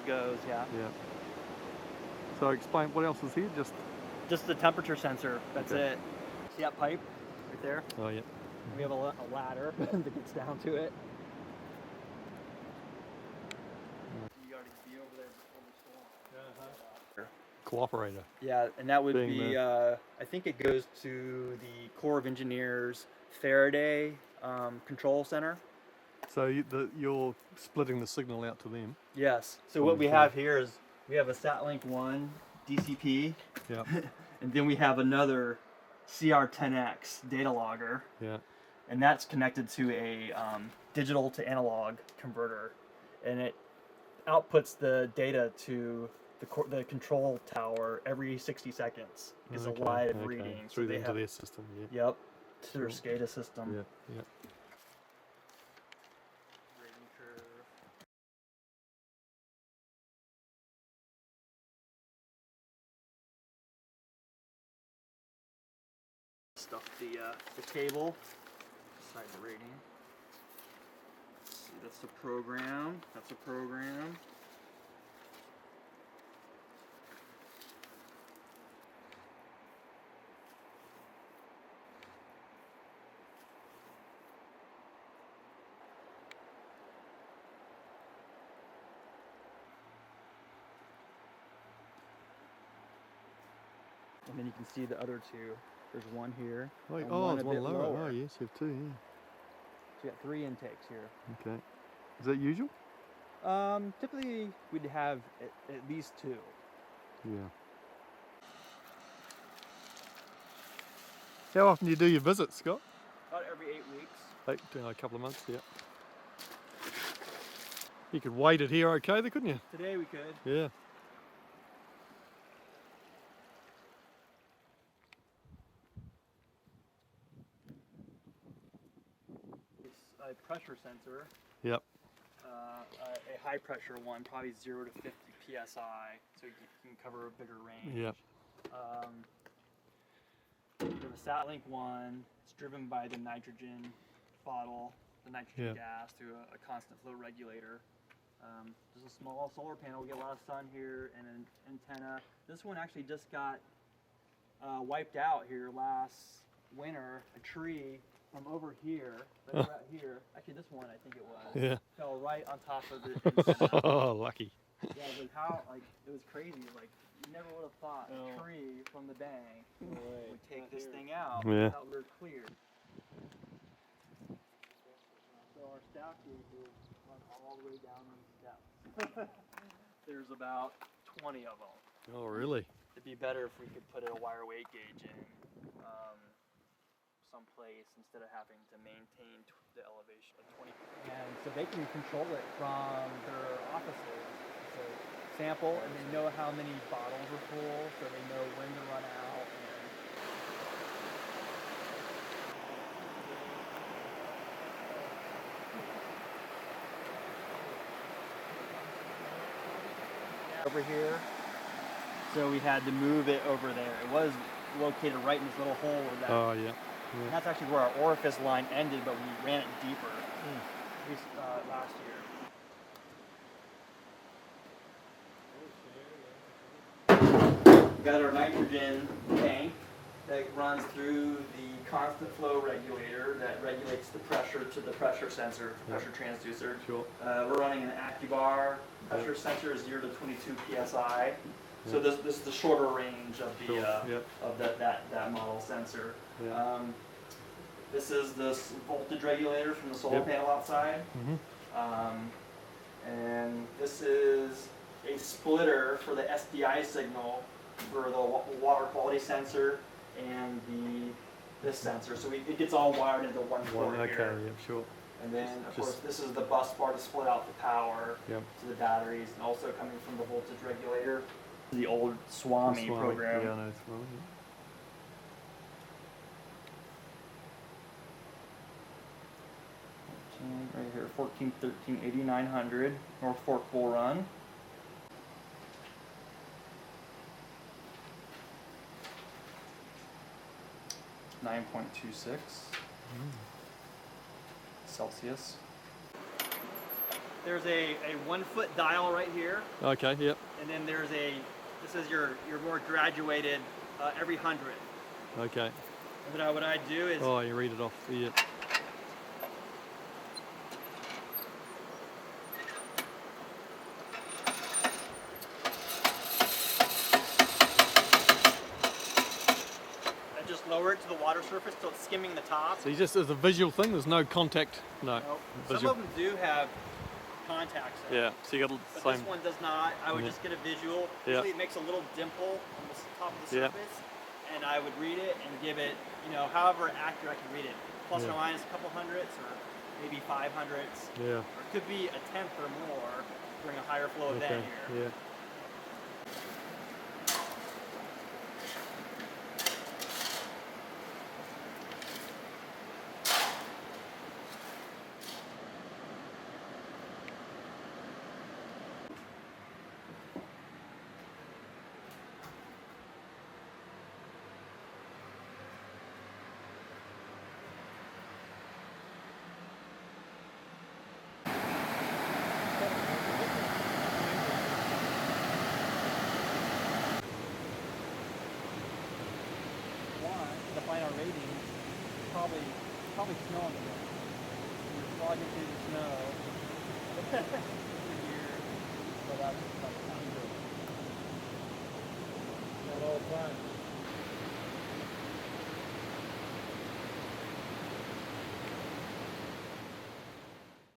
goes, yeah. Yeah. So explain, what else is here? Just the temperature sensor, that's Okay. it. See that pipe right there? Oh, yeah. We have a ladder that gets down to it. You already be over there before the storm. Cooperator. Yeah, and that would Being be, I think it goes to the Corps of Engineers Faraday Control Center. So you're splitting the signal out to them. Yes. So what we have here is we have a SatLink 1 DCP. Yeah. And then we have another CR10X data logger. Yeah. And that's connected to a digital to analog converter. And it outputs the data to the control tower every 60 seconds. It's a live reading. Through into their system, yeah. Yep. To their SCADA system. Yeah, yeah. Rating curve. Stuff the cable beside the rating. Let's see, that's the program. That's a program. And then you can see the other two. There's one here. Oh, One there's one lower. Oh, yes, you have two, yeah. So you got 3 intakes here. Okay. Is that usual? Typically we'd have at least 2. Yeah. How often do you do your visits, Scott? About every 8 weeks. A couple of months, yeah. You could wait it here okay there, couldn't you? Today we could. Yeah. It's a pressure sensor. Yep. A high pressure one, probably 0 to 50 psi, so you can cover a bigger range. Yep. For the SatLink 1, it's driven by the nitrogen bottle, the nitrogen gas through a constant flow regulator. There's a small solar panel, we get a lot of sun here, and an antenna. This one actually just got wiped out here last winter. A tree from over here, right about here, actually this one I think it was, fell right on top of the antenna. Oh, lucky. Yeah, it was crazy. Like, you never would have thought a tree from the bank would take this thing out. Yeah. Thought we were cleared. So our staff gauges run all the way down these steps. There's about 20 of them. Oh, really? It'd be better if we could put a wire weight gauge in someplace instead of having to maintain the elevation of 20. And so they can control it from their offices. So sample, and they know how many bottles are full, so they know when to run out. Over here, so we had to move it over there. It was located right in this little hole. And that's actually where our orifice line ended, but we ran it deeper last year. We got our nitrogen tank that runs through the constant flow regulator that regulates the pressure to the pressure sensor, pressure transducer. Sure. We're running an AccuBar pressure sensor, 0 to 22 psi. So this is the shorter range of the of that model sensor. This is this voltage regulator from the solar panel outside, and this is a splitter for the SDI signal for the water quality sensor and this sensor. So it gets all wired into one port here. Yeah, sure. And then, of course, this is the bus bar to split out the power to the batteries, and also coming from the voltage regulator. The old Swami program. Yeah, I know Swami. Right here, 1413 8900 North Fork Bull Run. .26 Celsius. there's a 1 foot dial right here, Okay, yep. and then there's this is your more graduated every 100th. Okay. And what I do is, Oh, you read it off the. I just lower it to the water surface till it's skimming the top. So you just, as a visual thing, there's no contact. No. Nope. Visual. Some of them do have contacts in it. Yeah, so you got the But same. this one does not. I would Yeah. just get a visual. Yeah. Usually it makes a little dimple on the top of the Yeah. surface, and I would read it and give it, however accurate I can read it. Plus Yeah. or minus a couple hundredths, or maybe 500ths. Yeah. Or it could be a tenth or more during a higher flow event Okay. here. Yeah. To find our ratings, probably snow on the ground. You're slogging through the snow. Here, so that's good. Not all the time.